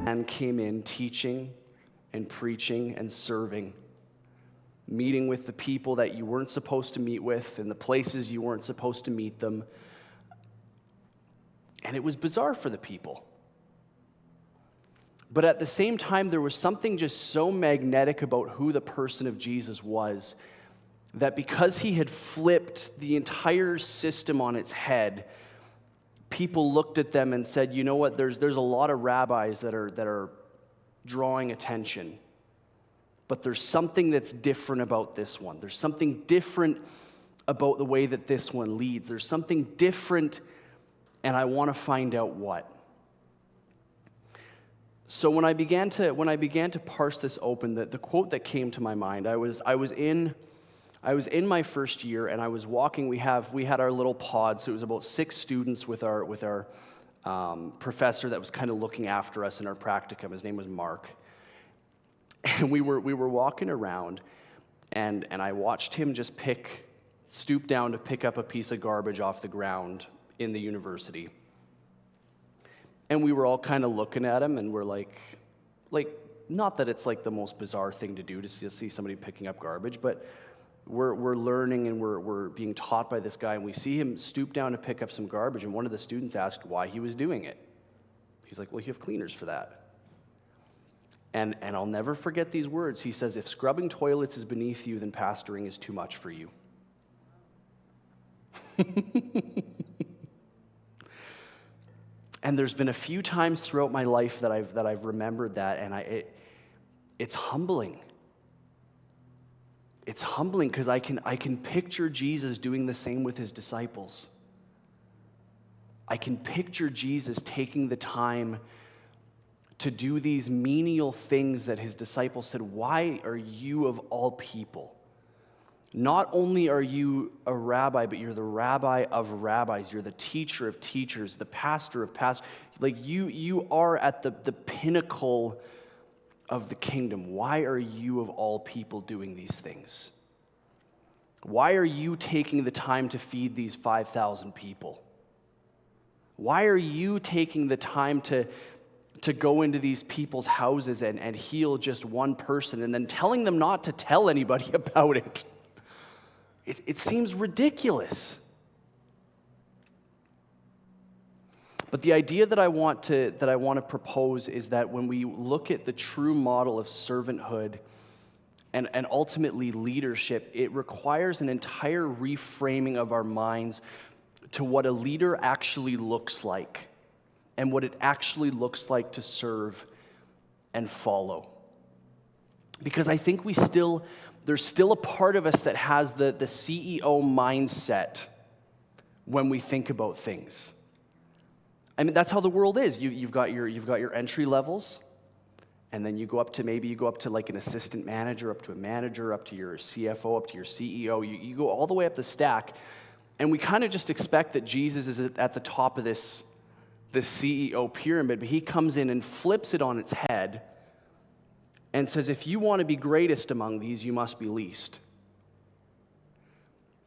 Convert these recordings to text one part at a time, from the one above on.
man came in teaching and preaching and serving, meeting with the people that you weren't supposed to meet with in the places you weren't supposed to meet them. And it was bizarre for the people. But at the same time, there was something just so magnetic about who the person of Jesus was, that because he had flipped the entire system on its head, people looked at them and said, you know what, there's a lot of rabbis that are drawing attention, but there's something that's different about this one. There's something different about the way that this one leads. There's something different, and I want to find out what. So when I began to parse this open, the quote that came to my mind, I was in my first year, and I was walking. We had our little pod, so it was about 6 students with our professor that was kind of looking after us in our practicum. His name was Mark, and we were walking around, and I watched him just stoop down to pick up a piece of garbage off the ground in the university. And we were all kind of looking at him, and we're like, not that it's like the most bizarre thing to do to see somebody picking up garbage, but we're learning and we're being taught by this guy, and we see him stoop down to pick up some garbage, and one of the students asked why he was doing it. He's like, well, you have cleaners for that. And I'll never forget these words. He says, if scrubbing toilets is beneath you, then pastoring is too much for you. And there's been a few times throughout my life that I've remembered that, and it's humbling. It's humbling because I can picture Jesus doing the same with his disciples. I can picture Jesus taking the time to do these menial things that his disciples said, why are you of all people? Not only are you a rabbi, but you're the rabbi of rabbis. You're the teacher of teachers, the pastor of pastors. Like you are at the pinnacle of the kingdom. Why are you of all people doing these things? Why are you taking the time to feed these 5,000 people? Why are you taking the time to go into these people's houses and heal just one person and then telling them not to tell anybody about it? It seems ridiculous. But the idea that I want to propose is that when we look at the true model of servanthood and ultimately leadership, it requires an entire reframing of our minds to what a leader actually looks like and what it actually looks like to serve and follow. Because I think there's still a part of us that has the CEO mindset when we think about things. I mean, that's how the world is. You've got your entry levels, and then you go up to like an assistant manager, up to a manager, up to your CFO, up to your CEO. You go all the way up the stack, and we kind of just expect that Jesus is at the top of this CEO pyramid, but he comes in and flips it on its head and says, if you want to be greatest among these, you must be least.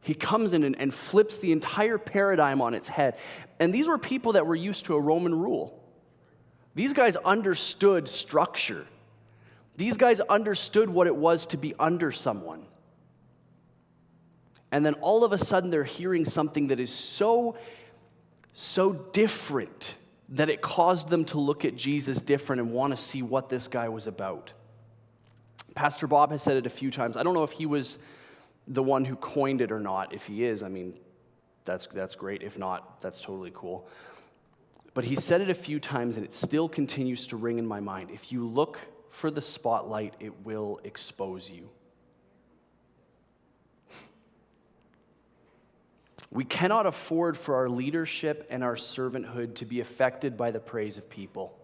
He comes in and flips the entire paradigm on its head. And these were people that were used to a Roman rule. These guys understood structure. These guys understood what it was to be under someone. And then all of a sudden they're hearing something that is so different that it caused them to look at Jesus different and want to see what this guy was about. Pastor Bob has said it a few times. I don't know if he was the one who coined it or not. If he is, I mean, that's great. If not, that's totally cool. But he said it a few times, and it still continues to ring in my mind. If you look for the spotlight, it will expose you. We cannot afford for our leadership and our servanthood to be affected by the praise of people.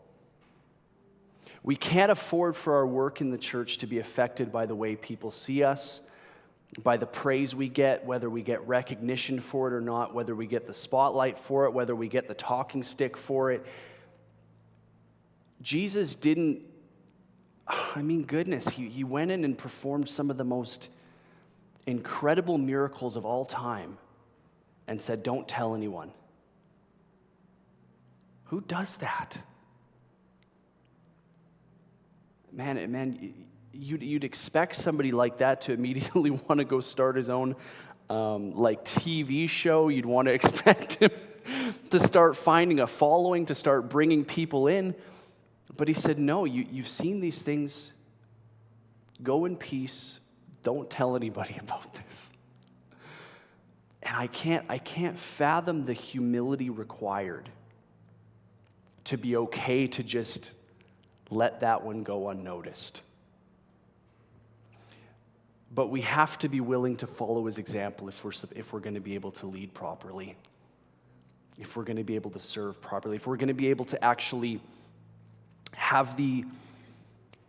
We can't afford for our work in the church to be affected by the way people see us, by the praise we get, whether we get recognition for it or not, whether we get the spotlight for it, whether we get the talking stick for it. Jesus didn't, goodness, he went in and performed some of the most incredible miracles of all time and said, don't tell anyone. Who does that? you'd expect somebody like that to immediately want to go start his own TV show. You'd want to expect him to start finding a following, to start bringing people in. But he said, no, you've seen these things. Go in peace. Don't tell anybody about this. And I can't fathom the humility required to be okay to just let that one go unnoticed. But we have to be willing to follow his example if we're going to be able to lead properly, if we're going to be able to serve properly, if we're going to be able to actually have the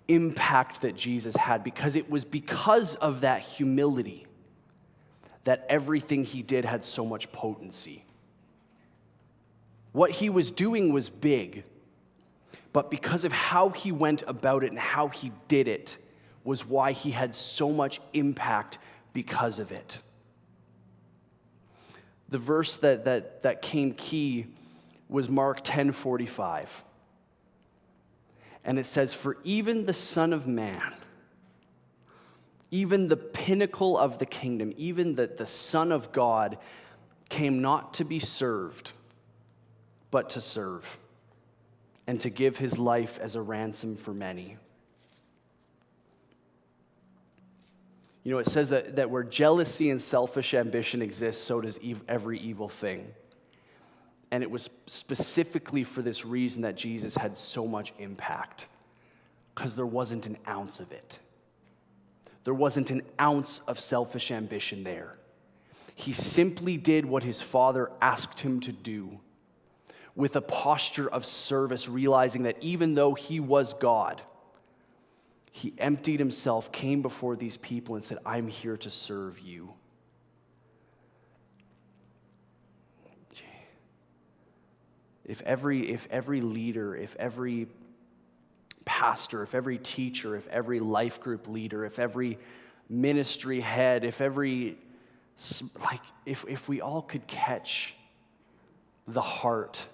impact that Jesus had, because it was because of that humility that everything he did had so much potency. What he was doing was big, but because of how he went about it and how he did it was why he had so much impact because of it. The verse that came key was Mark 10:45. And it says, "For even the Son of Man, even the pinnacle of the kingdom, even the Son of God, came not to be served, but to serve, and to give his life as a ransom for many." You know, it says that where jealousy and selfish ambition exist, so does every evil thing. And it was specifically for this reason that Jesus had so much impact, because there wasn't an ounce of it. There wasn't an ounce of selfish ambition there. He simply did what his Father asked him to do with a posture of service, realizing that even though he was God, he emptied himself, came before these people and said, "I'm here to serve you." If every leader, if every pastor, if every teacher, if every life group leader, if every ministry head, if we all could catch the heart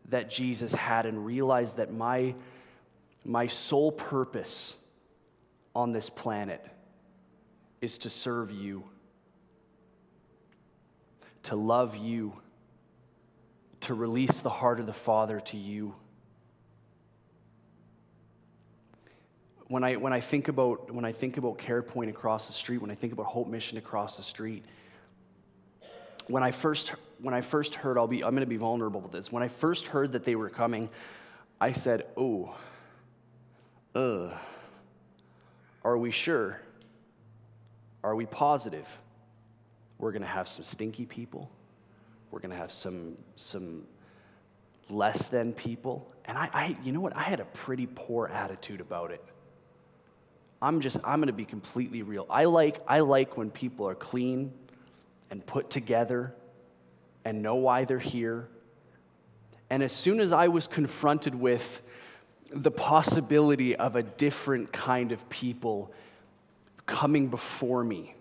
that Jesus had and realize that my sole purpose on this planet is to serve you, to love you, to release the heart of the Father to you. When I think about CarePoint across the street, when I think about Hope Mission across the street, when I first heard, I'm going to be vulnerable with this. When I first heard that they were coming, I said, are we sure? Are we positive? We're going to have some stinky people. We're going to have some less than people. And I you know what? I had a pretty poor attitude about it. I'm going to be completely real. I like when people are clean and put together and know why they're here. And as soon as I was confronted with the possibility of a different kind of people coming before me,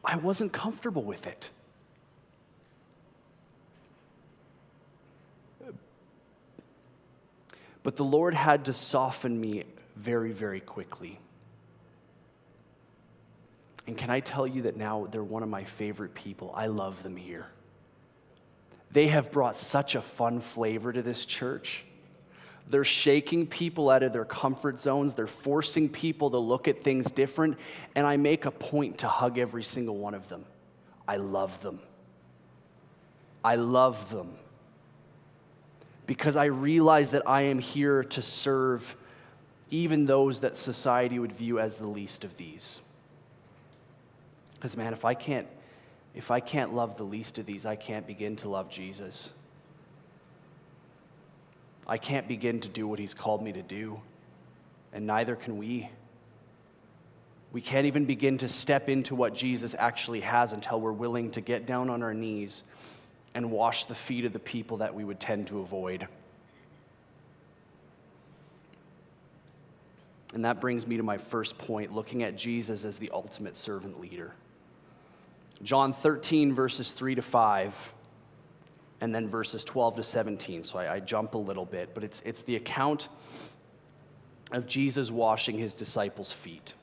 I wasn't comfortable with it. But the Lord had to soften me very, very quickly. And can I tell you that now they're one of my favorite people? I love them here. They have brought such a fun flavor to this church. They're shaking people out of their comfort zones. They're forcing people to look at things different. And I make a point to hug every single one of them. I love them. I love them. Because I realize that I am here to serve even those that society would view as the least of these. Because man, if I can't love the least of these, I can't begin to love Jesus. I can't begin to do what he's called me to do, and neither can we. We can't even begin to step into what Jesus actually has until we're willing to get down on our knees and wash the feet of the people that we would tend to avoid. And that brings me to my first point, looking at Jesus as the ultimate servant leader. John 13, verses 3-5, and then verses 12-17. So I jump a little bit, but it's the account of Jesus washing his disciples' feet.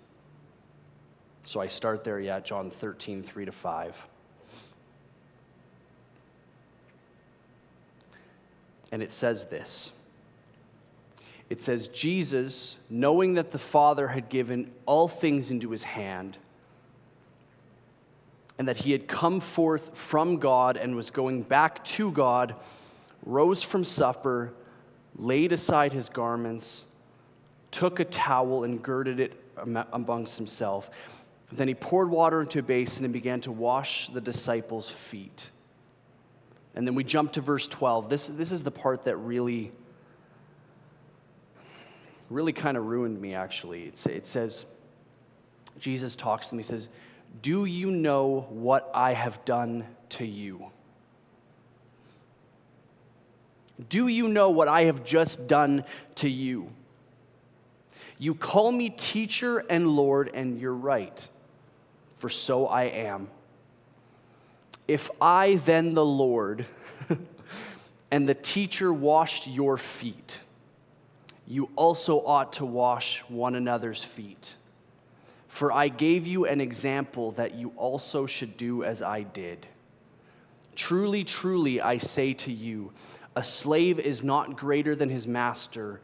So I start there, John 13, 3-5. And it says this. It says, Jesus, knowing that the Father had given all things into his hand, and that he had come forth from God and was going back to God, rose from supper, laid aside his garments, took a towel and girded it amongst himself. Then he poured water into a basin and began to wash the disciples' feet. And then we jump to verse 12. This is the part that really kind of ruined me, actually. It says, Jesus talks to them. He says, "Do you know what I have done to you?" Do you know what I have just done to you? You call me teacher and Lord, and you're right, for so I am. If I, then the Lord, and the teacher washed your feet, you also ought to wash one another's feet. For I gave you an example that you also should do as I did. Truly, truly, I say to you, a slave is not greater than his master,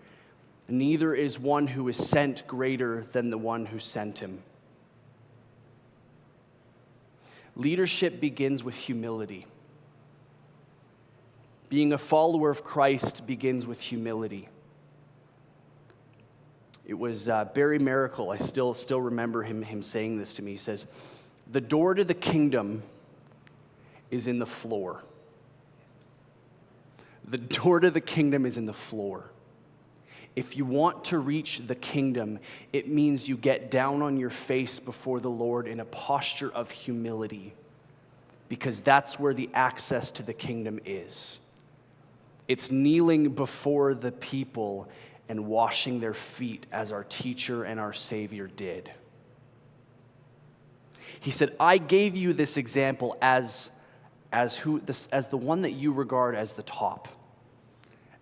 neither is one who is sent greater than the one who sent him. Leadership begins with humility. Being a follower of Christ begins with humility. It was Barry Miracle. I still remember him saying this to me. He says, "The door to the kingdom is in the floor." The door to the kingdom is in the floor. If you want to reach the kingdom, it means you get down on your face before the Lord in a posture of humility, because that's where the access to the kingdom is. It's kneeling before the people and washing their feet as our teacher and our Savior did. He said, I gave you this example as the one that you regard as the top.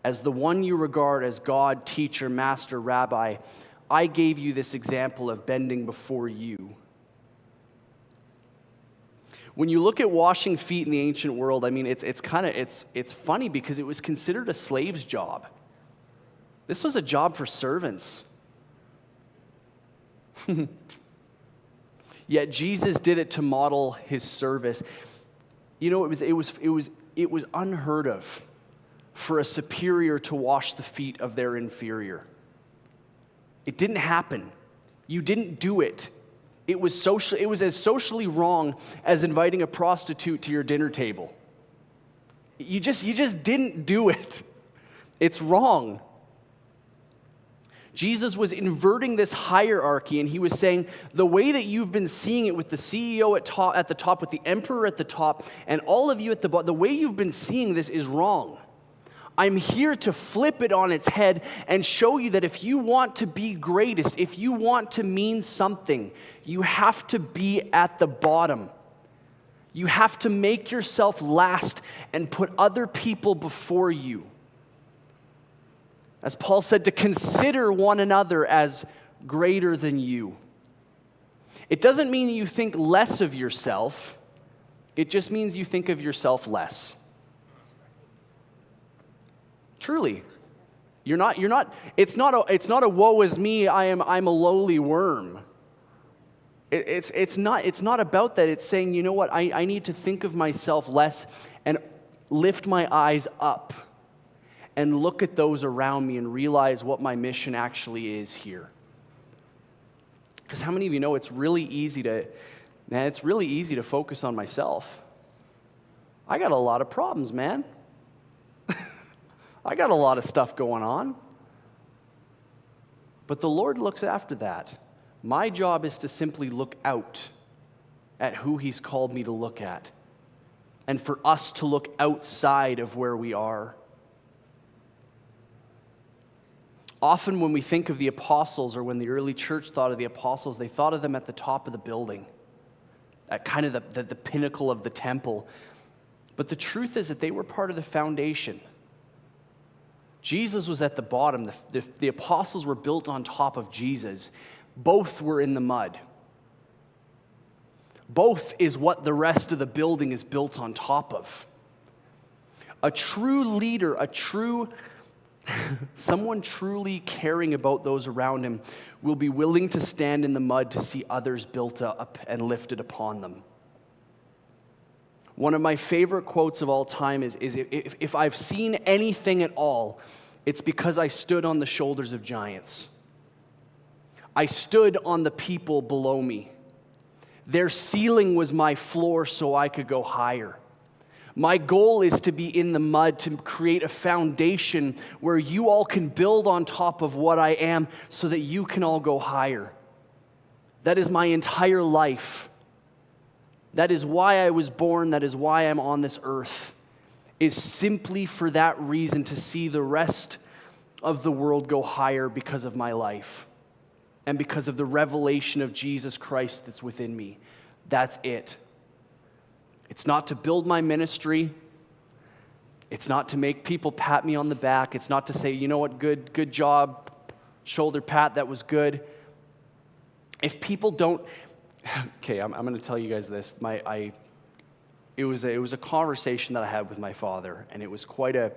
As the one you regard as God, teacher, master, rabbi, I gave you this example of bending before you. When you look at washing feet in the ancient world, I mean, it's funny because it was considered a slave's job. This was a job for servants. Yet Jesus did it to model his service. You know, it was unheard of for a superior to wash the feet of their inferior. It didn't happen. You didn't do it. It was as socially wrong as inviting a prostitute to your dinner table. You just didn't do it. It's wrong. Jesus was inverting this hierarchy, and he was saying, the way that you've been seeing it with the CEO at the top, with the emperor at the top, and all of you at the bottom, the way you've been seeing this is wrong. I'm here to flip it on its head and show you that if you want to be greatest, if you want to mean something, you have to be at the bottom. You have to make yourself last and put other people before you. As Paul said, to consider one another as greater than you. It doesn't mean you think less of yourself. It just means you think of yourself less. Truly. It's not a woe is me, I'm a lowly worm. It's not about that. It's saying, you know what, I need to think of myself less and lift my eyes up and look at those around me and realize what my mission actually is here. Because how many of you know it's really easy to focus on myself. I got a lot of problems, man. I got a lot of stuff going on. But the Lord looks after that. My job is to simply look out at who He's called me to look at, and for us to look outside of where we are. Often when we think of the apostles, or when the early church thought of the apostles, they thought of them at the top of the building, at kind of the pinnacle of the temple. But the truth is that they were part of the foundation. Jesus was at the bottom. The apostles were built on top of Jesus. Both were in the mud. Both is what the rest of the building is built on top of. A true leader, someone truly caring about those around him will be willing to stand in the mud to see others built up and lifted upon them. One of my favorite quotes of all time is if I've seen anything at all, it's because I stood on the shoulders of giants. I stood on the people below me. Their ceiling was my floor so I could go higher. My goal is to be in the mud, to create a foundation where you all can build on top of what I am so that you can all go higher. That is my entire life. That is why I was born. That is why I'm on this earth, is simply for that reason, to see the rest of the world go higher because of my life and because of the revelation of Jesus Christ that's within me. That's it. It's not to build my ministry. It's not to make people pat me on the back. It's not to say, you know what, good job, shoulder pat, that was good. If people don't, okay, I'm going to tell you guys this. It was a conversation that I had with my father, and it was quite an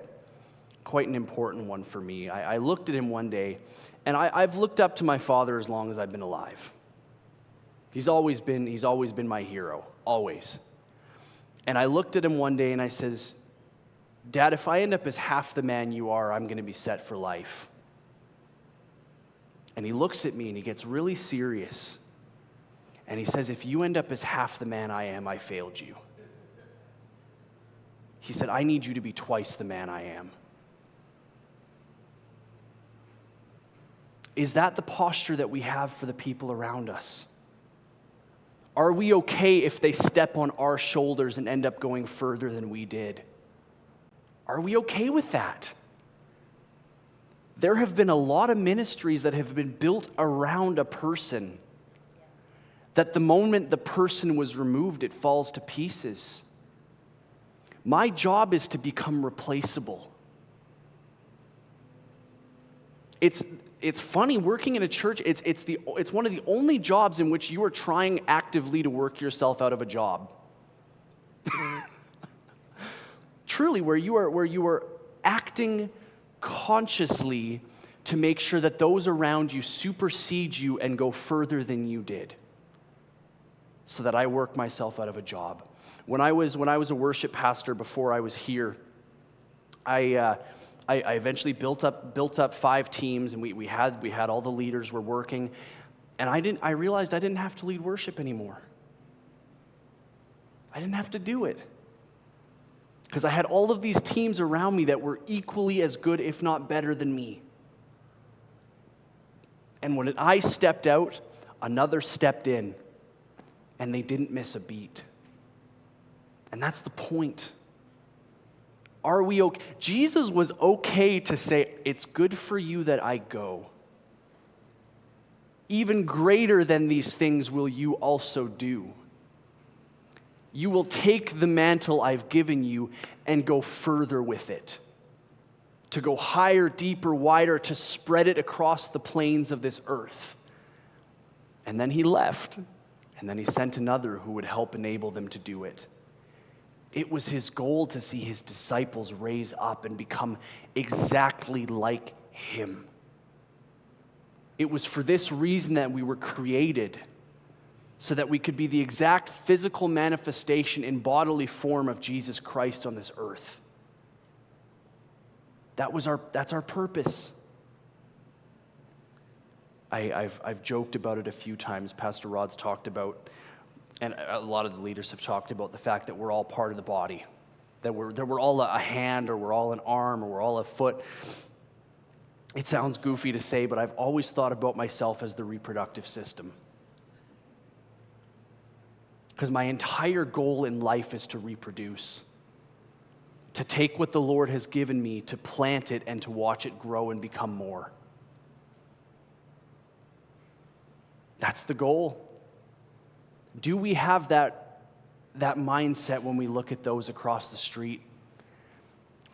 important one for me. I looked at him one day, and I've looked up to my father as long as I've been alive. He's always been my hero, always. And I looked at him one day and I says, Dad, if I end up as half the man you are, I'm going to be set for life. And he looks at me and he gets really serious. And he says, if you end up as half the man I am, I failed you. He said, I need you to be twice the man I am. Is that the posture that we have for the people around us? Are we okay if they step on our shoulders and end up going further than we did? Are we okay with that? There have been a lot of ministries that have been built around a person, that the moment the person was removed, it falls to pieces. My job is to become replaceable. It's funny, working in a church, it's one of the only jobs in which you are trying actively to work yourself out of a job. Truly, where you are acting consciously to make sure that those around you supersede you and go further than you did, so that I work myself out of a job. When I was a worship pastor before I was here, I eventually built up 5 teams, and we had all the leaders were working, and I realized I didn't have to lead worship anymore. I didn't have to do it, because I had all of these teams around me that were equally as good, if not better than me. And when I stepped out, another stepped in, and they didn't miss a beat. And that's the point. Are we okay? Jesus was okay to say, it's good for you that I go. Even greater than these things will you also do. You will take the mantle I've given you and go further with it. To go higher, deeper, wider, to spread it across the plains of this earth. And then he left, and then he sent another who would help enable them to do it. It was his goal to see his disciples raise up and become exactly like him. It was for this reason that we were created, so that we could be the exact physical manifestation in bodily form of Jesus Christ on this earth. That's our purpose. I've joked about it a few times. Pastor Rod's talked about, and a lot of the leaders have talked about, the fact that we're all part of the body, that we're all a hand, or we're all an arm, or we're all a foot. It sounds goofy to say, but I've always thought about myself as the reproductive system. Because my entire goal in life is to reproduce, to take what the Lord has given me, to plant it, and to watch it grow and become more. That's the goal. Do we have that mindset when we look at those across the street?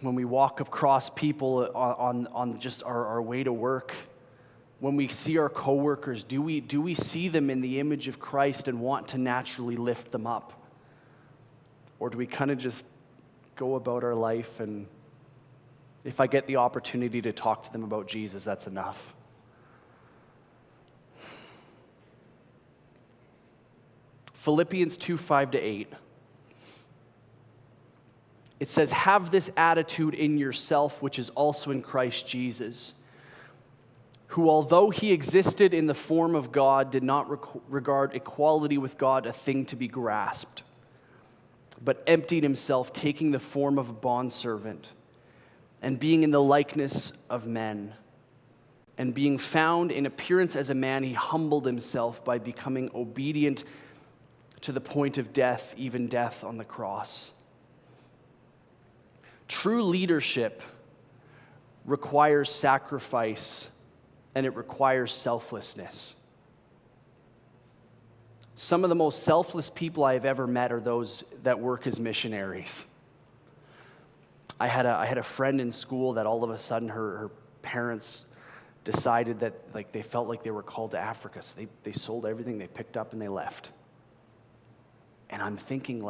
when we walk across people on just our way to work, when we see our coworkers, do we see them in the image of Christ and want to naturally lift them up? Or do we kind of just go about our life, and if I get the opportunity to talk to them about Jesus, that's enough? Philippians 2:5-8. It says, "Have this attitude in yourself, which is also in Christ Jesus, who, although he existed in the form of God, did not regard equality with God a thing to be grasped, but emptied himself, taking the form of a bondservant, and being in the likeness of men. And being found in appearance as a man, he humbled himself by becoming obedient to the point of death, even death on the cross." True leadership requires sacrifice, and it requires selflessness. Some of the most selfless people I have ever met are those that work as missionaries. I had a friend in school that all of a sudden her parents decided that they felt like they were called to Africa, so they sold everything they picked up and they left. And I'm thinking,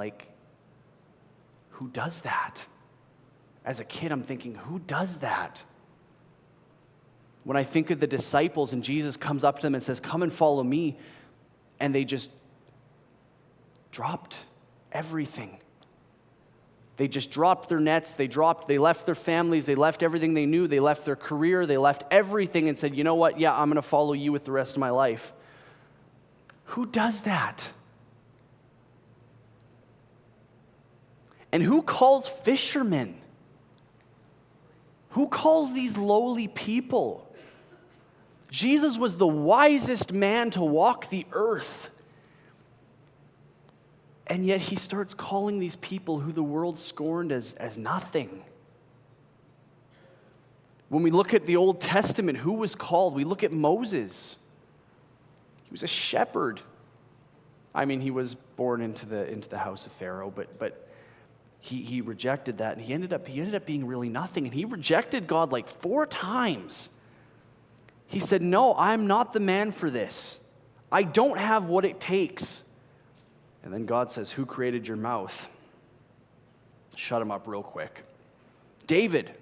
who does that? As a kid, I'm thinking, who does that? When I think of the disciples and Jesus comes up to them and says, "Come and follow me," and they just dropped everything. They just dropped their nets, they left their families, they left everything they knew, they left their career, they left everything and said, "You know what? Yeah, I'm going to follow you with the rest of my life." Who does that? And who calls fishermen? Who calls these lowly people? Jesus was the wisest man to walk the earth. And yet he starts calling these people who the world scorned as nothing. When we look at the Old Testament, who was called? We look at Moses. He was a shepherd. I mean, he was born into the house of Pharaoh, but he rejected that, and he ended up being really nothing. And he rejected God 4 times. He said, "No, I'm not the man for this. I don't have what it takes." And then God says, "Who created your mouth?" Shut him up real quick. David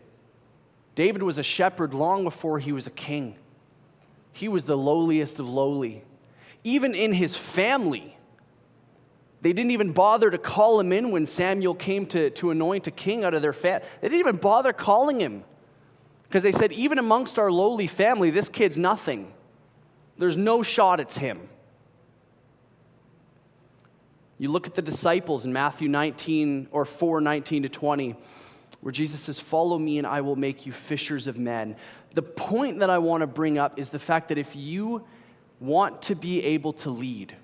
was a shepherd long before he was a king. He was the lowliest of lowly. Even in his family, they didn't even bother to call him in when Samuel came to anoint a king out of their family. They didn't even bother calling him, because they said, even amongst our lowly family, this kid's nothing. There's no shot it's him. You look at the disciples in Matthew 19 or 4:19-20, where Jesus says, "Follow me and I will make you fishers of men." The point that I want to bring up is the fact that if you want to be able to lead,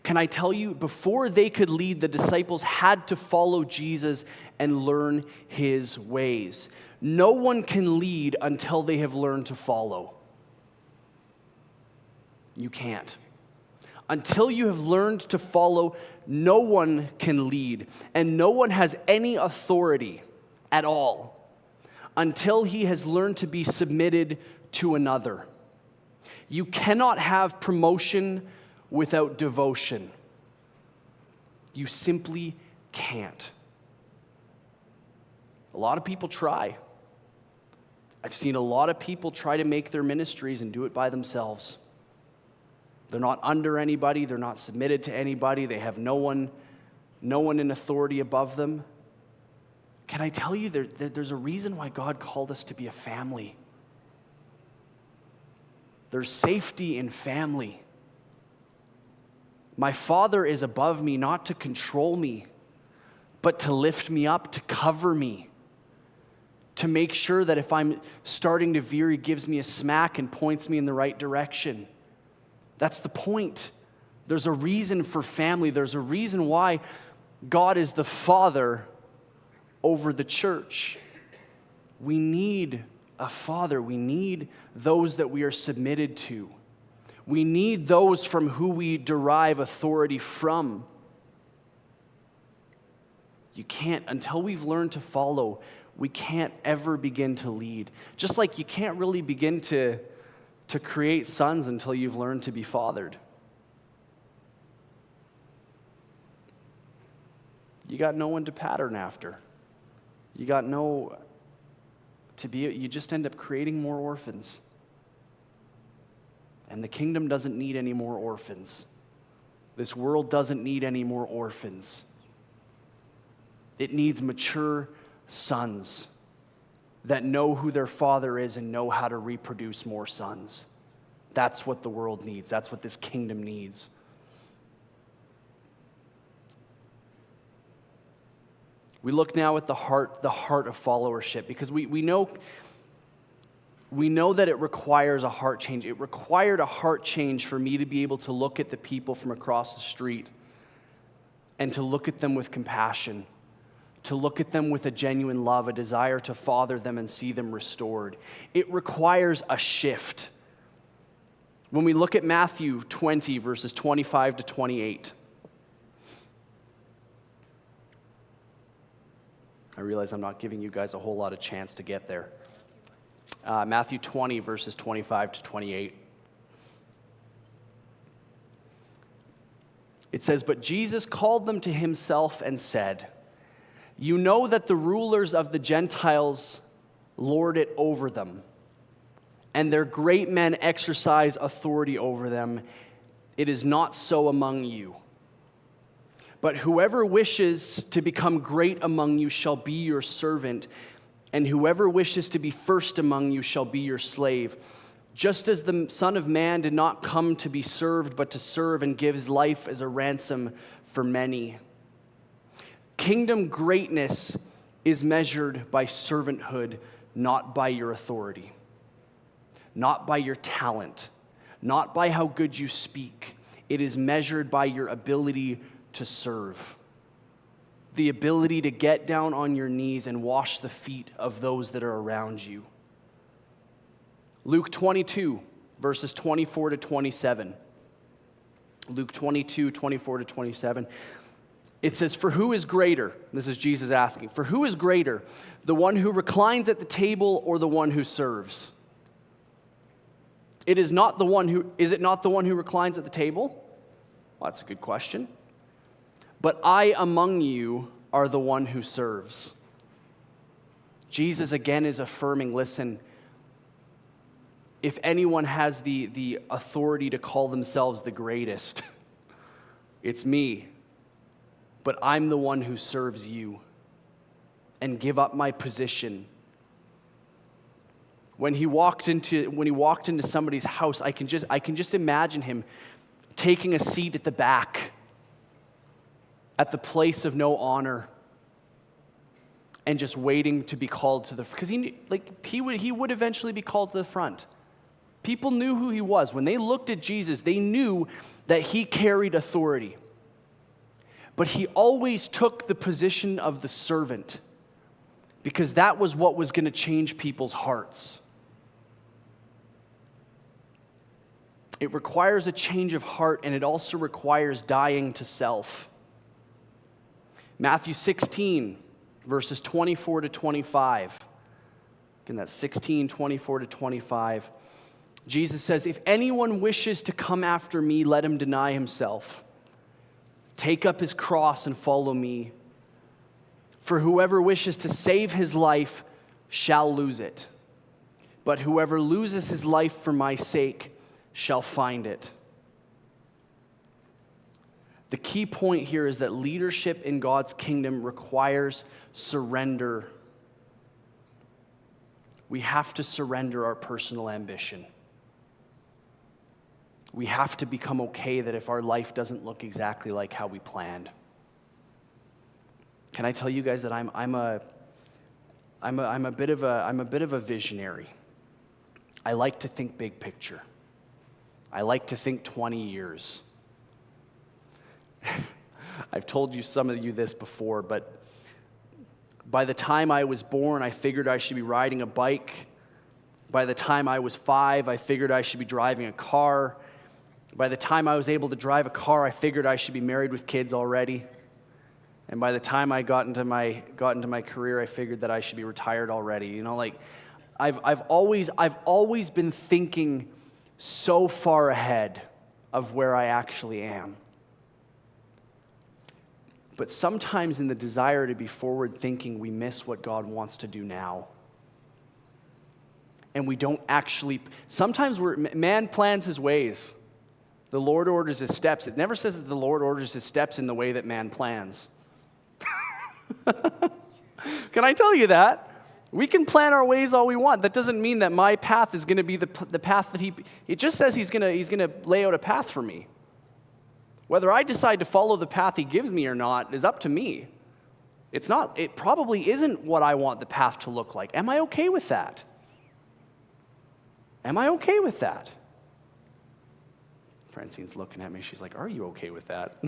can I tell you, before they could lead, the disciples had to follow Jesus and learn his ways. No one can lead until they have learned to follow. You can't. Until you have learned to follow, no one can lead, and no one has any authority at all until he has learned to be submitted to another. You cannot have promotion without devotion. You simply can't. A lot of people try. I've seen a lot of people try to make their ministries and do it by themselves. They're not under anybody. They're not submitted to anybody. They have no one in authority above them. Can I tell you, there's a reason why God called us to be a family. There's safety in family. My Father is above me, not to control me, but to lift me up, to cover me, to make sure that if I'm starting to veer, he gives me a smack and points me in the right direction. That's the point. There's a reason for family. There's a reason why God is the Father over the church. We need a father. We need those that we are submitted to. We need those from who we derive authority from. You can't, until we've learned to follow, we can't ever begin to lead. Just like you can't really begin to create sons until you've learned to be fathered. You got no one to pattern after. You just end up creating more orphans. And the kingdom doesn't need any more orphans. This world doesn't need any more orphans. It needs mature sons that know who their father is and know how to reproduce more sons. That's what the world needs. That's what this kingdom needs. We look now at the heart of followership, because we know that it requires a heart change. It required a heart change for me to be able to look at the people from across the street and to look at them with compassion, to look at them with a genuine love, a desire to father them and see them restored. It requires a shift. When we look at Matthew 20, verses 25 to 28, I realize I'm not giving you guys a whole lot of chance to get there. Matthew 20, verses 25 to 28. It says, "But Jesus called them to himself and said, 'You know that the rulers of the Gentiles lord it over them, and their great men exercise authority over them. It is not so among you. But whoever wishes to become great among you shall be your servant, and whoever wishes to be first among you shall be your slave. Just as the Son of Man did not come to be served, but to serve and give his life as a ransom for many.'" Kingdom greatness is measured by servanthood, not by your authority, not by your talent, not by how good you speak. It is measured by your ability to serve, the ability to get down on your knees and wash the feet of those that are around you. Luke 22, verses 24 to 27. Luke 22, 24 to 27. It says, "For who is greater?" This is Jesus asking. "For who is greater, the one who reclines at the table or the one who serves? Is it not the one who reclines at the table?" Well, that's a good question. "But I among you are the one who serves." Jesus again is affirming, listen, if anyone has the authority to call themselves the greatest, it's me. But I'm the one who serves you and give up my position. When he walked into somebody's house, I can just imagine him taking a seat at the back, at the place of no honor, and just waiting to be called to the, because he would eventually be called to the front. People knew who he was. When they looked at Jesus, they knew that he carried authority. But he always took the position of the servant, because that was what was going to change people's hearts. It requires a change of heart, and it also requires dying to self. Matthew 16, verses 24 to 25. Again, that's 16, 24 to 25. Jesus says, "If anyone wishes to come after me, let him deny himself. Take up his cross and follow me. For whoever wishes to save his life shall lose it. But whoever loses his life for my sake shall find it." The key point here is that leadership in God's kingdom requires surrender. We have to surrender our personal ambition. We have to become okay that if our life doesn't look exactly like how we planned. Can I tell you guys that I'm a bit of a visionary. I like to think big picture. I like to think 20 years. I've told you some of you this before, but by the time I was born, I figured I should be riding a bike. By the time I was 5, I figured I should be driving a car. By the time I was able to drive a car, I figured I should be married with kids already. And by the time I got into my career, I figured that I should be retired already. You know, like I've always been thinking so far ahead of where I actually am. But sometimes in the desire to be forward thinking, we miss what God wants to do now. And we don't actually, sometimes man plans his ways. The Lord orders his steps. It never says that the Lord orders his steps in the way that man plans. Can I tell you that? We can plan our ways all we want. That doesn't mean that my path is going to be the path that it just says he's going to lay out a path for me. Whether I decide to follow the path he gives me or not is up to me. It probably isn't what I want the path to look like. Am I okay with that? Am I okay with that? Francine's looking at me. She's like, are you okay with that?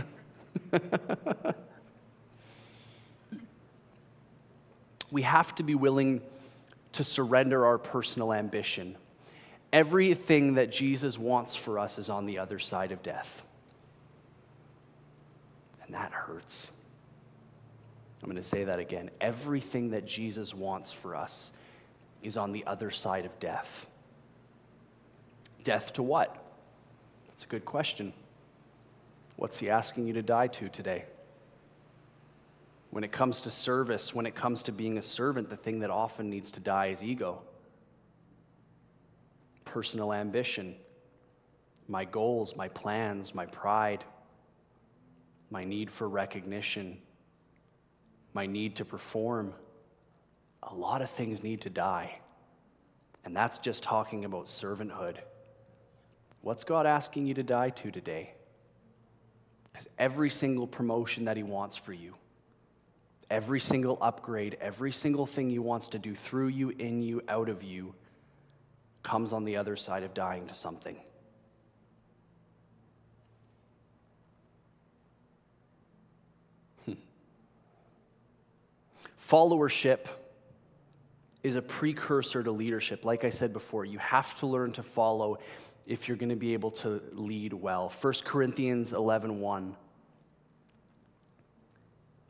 We have to be willing to surrender our personal ambition. Everything that Jesus wants for us is on the other side of death. And that hurts. I'm going to say that again. Everything that Jesus wants for us is on the other side of death. Death to what? That's a good question. What's he asking you to die to today? When it comes to service, when it comes to being a servant, the thing that often needs to die is ego. Personal ambition, my goals, my plans, my pride, my need for recognition, my need to perform. A lot of things need to die. And that's just talking about servanthood. What's God asking you to die to today? Because every single promotion that he wants for you, every single upgrade, every single thing he wants to do through you, in you, out of you, comes on the other side of dying to something. Followership is a precursor to leadership. Like I said before, you have to learn to follow if you're going to be able to lead well. 1 Corinthians 11:1.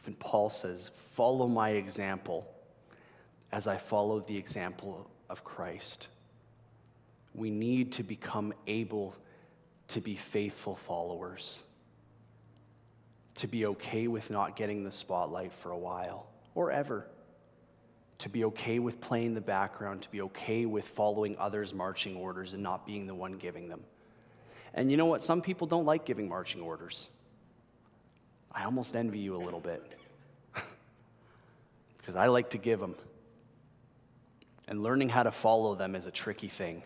Even Paul says, follow my example as I follow the example of Christ. We need to become able to be faithful followers, to be okay with not getting the spotlight for a while or ever, to be okay with playing the background, to be okay with following others' marching orders and not being the one giving them. And you know what? Some people don't like giving marching orders. I almost envy you a little bit because I like to give them. And learning how to follow them is a tricky thing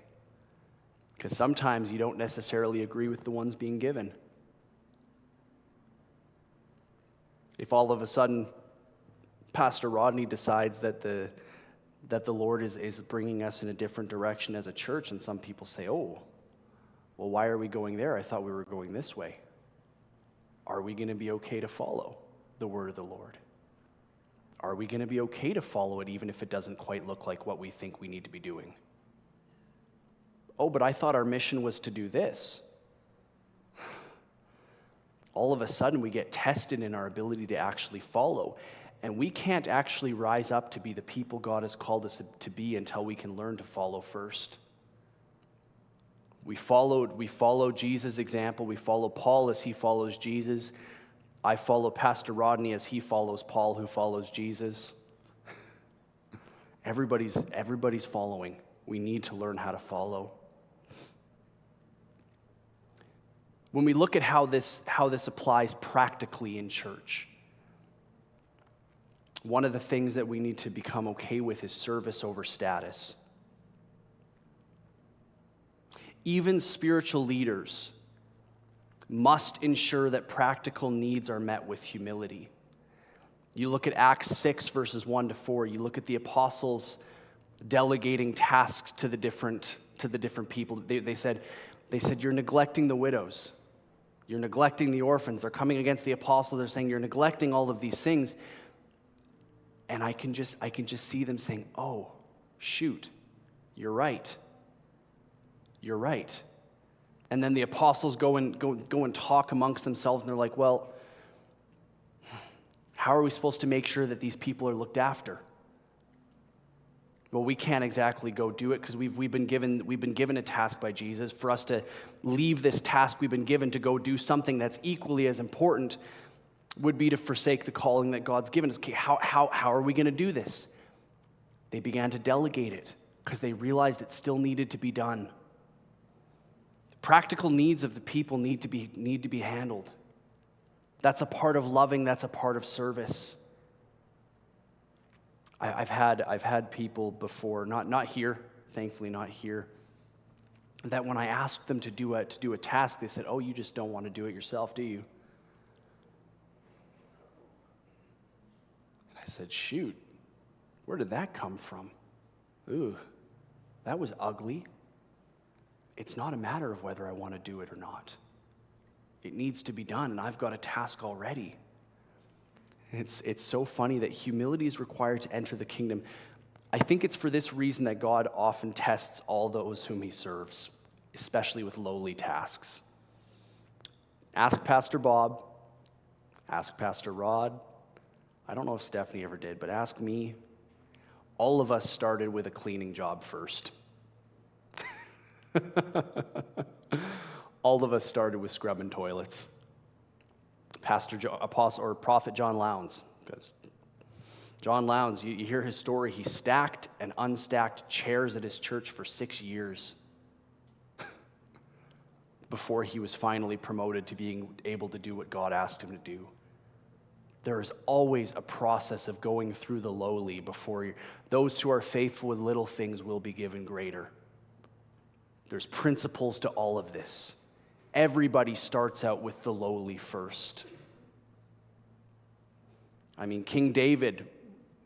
because sometimes you don't necessarily agree with the ones being given. If all of a sudden Pastor Rodney decides that the Lord is bringing us in a different direction as a church, and some people say, oh, well, why are we going there? I thought we were going this way. Are we going to be okay to follow the word of the Lord? Are we going to be okay to follow it even if it doesn't quite look like what we think we need to be doing? Oh, but I thought our mission was to do this. All of a sudden, we get tested in our ability to actually follow. And we can't actually rise up to be the people God has called us to be until we can learn to follow first. We follow Jesus' example. We follow Paul as he follows Jesus. I follow Pastor Rodney as he follows Paul, who follows Jesus. Everybody's following. We need to learn how to follow. When we look at how this applies practically in church, one of the things that we need to become okay with is service over status. Even spiritual leaders must ensure that practical needs are met with humility. You look at Acts 6, verses 1-4, you look at the apostles delegating tasks to the different people. They said, you're neglecting the widows. You're neglecting the orphans. They're coming against the apostles. They're saying, you're neglecting all of these things. And I can just see them saying, oh, shoot, you're right. You're right. And then the apostles go and talk amongst themselves, and they're like, well, How are we supposed to make sure that these people are looked after? Well, we can't exactly go do it because we've been given a task by Jesus. For us to leave this task we've been given to go do something that's equally as important would be to forsake the calling that God's given us. Okay, how are we going to do this? They began to delegate it because they realized it still needed to be done. The practical needs of the people need to be handled. That's a part of loving, that's a part of service. I've had people before, not here, thankfully not here, that when I asked them to do a task, they said, "Oh, you just don't want to do it yourself, do you?" And I said, "Shoot, where did that come from? Ooh, that was ugly. It's not a matter of whether I want to do it or not. It needs to be done, and I've got a task already." It's so funny that humility is required to enter the kingdom. I think it's for this reason that God often tests all those whom he serves, especially with lowly tasks. Ask Pastor Bob, ask Pastor Rod. I don't know if Stephanie ever did, but ask me. All of us started with a cleaning job first. All of us started with scrubbing toilets. Prophet John Lowndes, because John Lowndes, you hear his story, he stacked and unstacked chairs at his church for 6 years before he was finally promoted to being able to do what God asked him to do. There is always a process of going through the lowly before those who are faithful with little things will be given greater. There's principles to all of this. Everybody starts out with the lowly first. I mean, King David,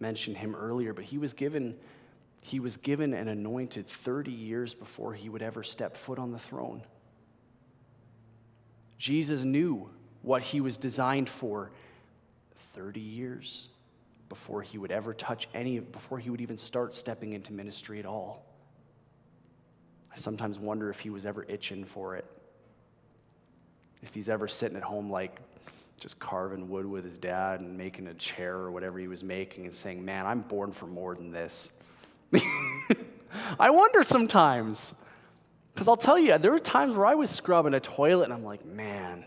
mentioned him earlier, but he was given an anointed 30 years before he would ever step foot on the throne. Jesus knew what he was designed for 30 years before he would ever before he would even start stepping into ministry at all. I sometimes wonder if he was ever itching for it. If he's ever sitting at home like just carving wood with his dad and making a chair or whatever he was making and saying, "Man, I'm born for more than this." I wonder sometimes. Because I'll tell you, there were times where I was scrubbing a toilet and I'm like, "Man,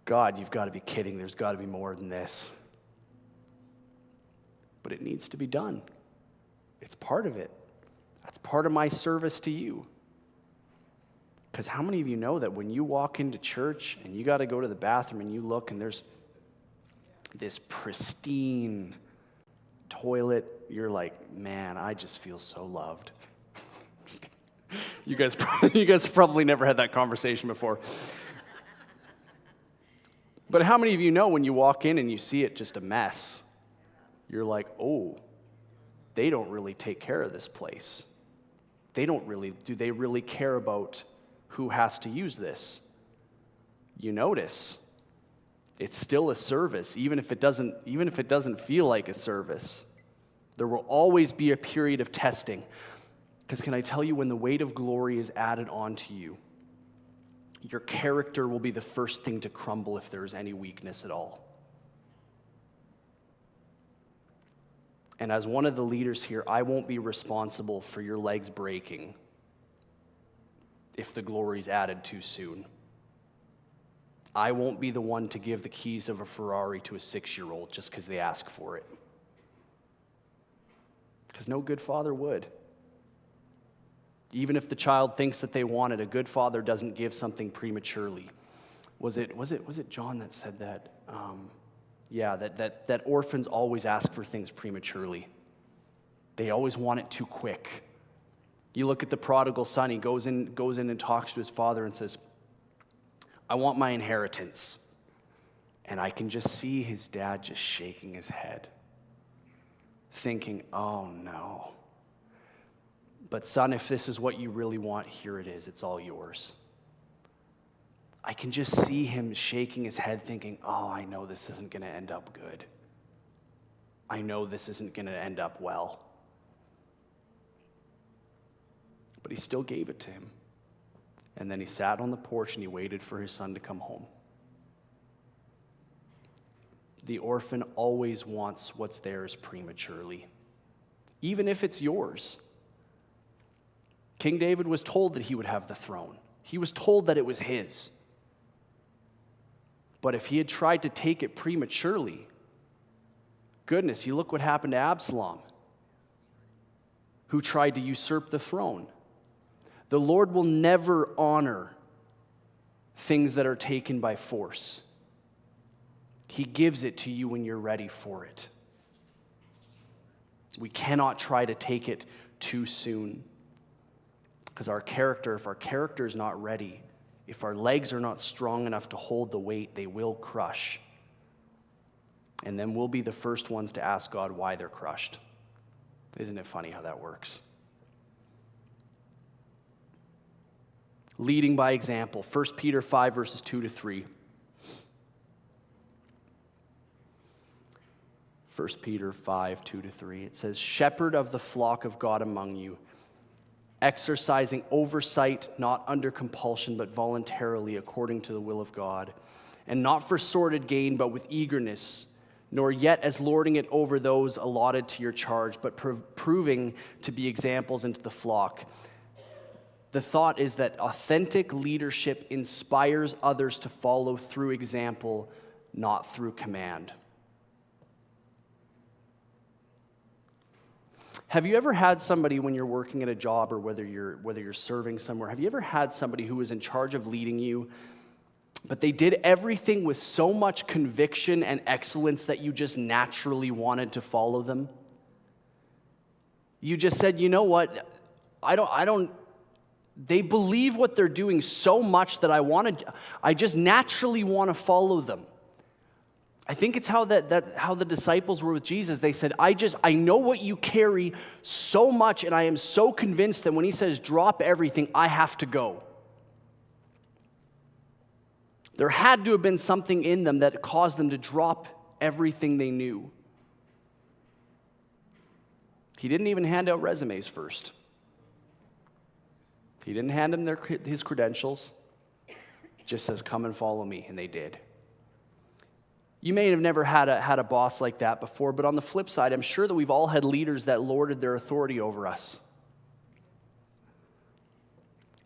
God, you've got to be kidding. There's got to be more than this." But it needs to be done. It's part of it. That's part of my service to you. Because how many of you know that when you walk into church and you got to go to the bathroom and you look and there's this pristine toilet, you're like, "Man, I just feel so loved." You guys probably never had that conversation before. But how many of you know when you walk in and you see it just a mess, you're like, "Oh, they don't really take care of this place. Do they really care about who has to use this?" You notice it's still a service, even if it doesn't feel like a service. There will always be a period of testing. Because can I tell you, when the weight of glory is added onto you, your character will be the first thing to crumble if there is any weakness at all. And as one of the leaders here, I won't be responsible for your legs breaking if the glory is added too soon. I won't be the one to give the keys of a Ferrari to a 6-year-old just because they ask for it. Because no good father would. Even if the child thinks that they want it, a good father doesn't give something prematurely. Was it John that said that? That orphans always ask for things prematurely. They always want it too quick. You look at the prodigal son, he goes in and talks to his father and says, "I want my inheritance." And I can just see his dad just shaking his head, thinking, "Oh no. But son, if this is what you really want, here it is. It's all yours." I can just see him shaking his head thinking, "Oh, I know this isn't going to end up good. I know this isn't going to end up well." But he still gave it to him. And then he sat on the porch and he waited for his son to come home. The orphan always wants what's theirs prematurely, even if it's yours. King David was told that he would have the throne. He was told that it was his. But if he had tried to take it prematurely, goodness, you look what happened to Absalom, who tried to usurp the throne. The Lord will never honor things that are taken by force. He gives it to you when you're ready for it. We cannot try to take it too soon. Because if our character is not ready, if our legs are not strong enough to hold the weight, they will crush. And then we'll be the first ones to ask God why they're crushed. Isn't it funny how that works? Leading by example. 1 Peter 5, verses 2-3. 1 Peter 5, 2-3. It says, "Shepherd of the flock of God among you, exercising oversight, not under compulsion, but voluntarily according to the will of God, and not for sordid gain, but with eagerness, nor yet as lording it over those allotted to your charge, but proving to be examples into the flock." The thought is that authentic leadership inspires others to follow through example, not through command. Have you ever had somebody, when you're working at a job or whether you're serving somewhere, have you ever had somebody who was in charge of leading you, but they did everything with so much conviction and excellence that you just naturally wanted to follow them? You just said, you know what, they believe what they're doing so much that I just naturally want to follow them. I think it's how the disciples were with Jesus. They said, I know what you carry so much, and I am so convinced that when he says drop everything, I have to go. There had to have been something in them that caused them to drop everything they knew. He didn't even hand out resumes first. He didn't hand them his credentials. He just says, come and follow me, and they did. You may have never had a boss like that before, but on the flip side, I'm sure that we've all had leaders that lorded their authority over us.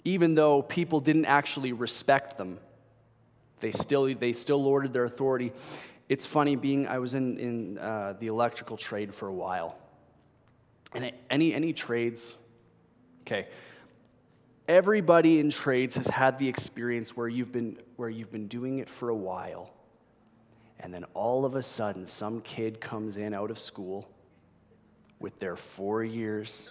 Even though people didn't actually respect them, they still lorded their authority. It's funny, I was in the electrical trade for a while. And any trades? Okay. Everybody in trades has had the experience where you've been doing it for a while. And then all of a sudden, some kid comes in out of school with their 4 years.